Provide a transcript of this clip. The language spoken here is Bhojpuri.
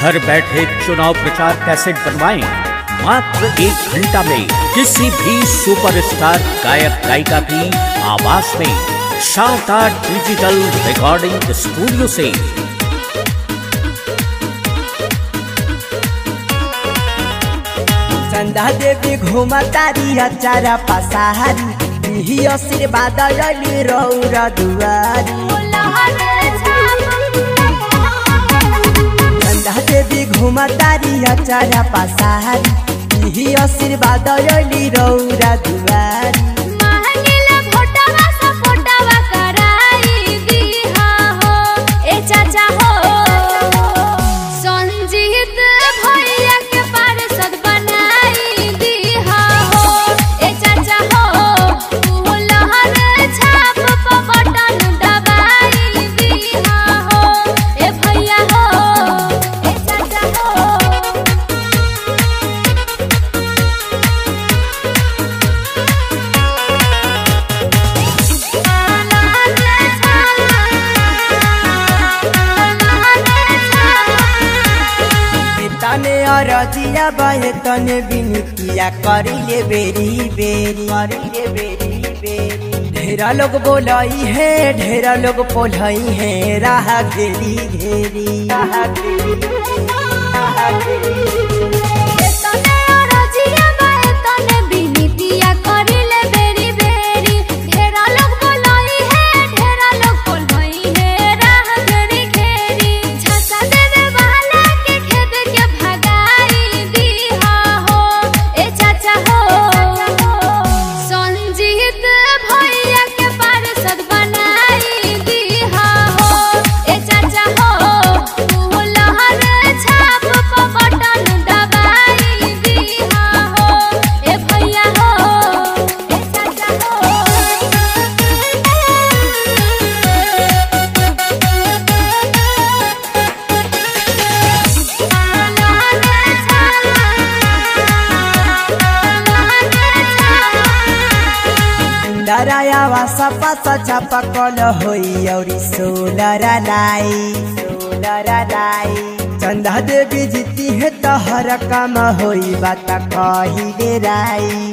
घर बैठे चुनाव प्रचार कैसेट बनवाएं मात्र 1 घंटा में किसी भी सुपरस्टार गायक गायिका की आवाज में शानदार डिजिटल रिकॉर्डिंग स्टूडियो से। चंदा देवी घुमा तारी अचारा पसारी ही आशीर्वाद लली रौरा दुआरी। चंदा देवी घुमा तारी अचारा पसारी ही आशीर्वाद लली रौरा दुआरी। रजिया बाहे तने बिनतिया करिले बेरी बेरी करिले बेरी बेरी। ढेरा लोग बोलाई है ढेरा लोग पोलाई है राह घेरी घेरी राह घेरी राह घेरी। डराया वासा पासा छापा कल होई औरी सोलर लाई चंदा देवी जीती है तो हर काम होई बात कही दे राई।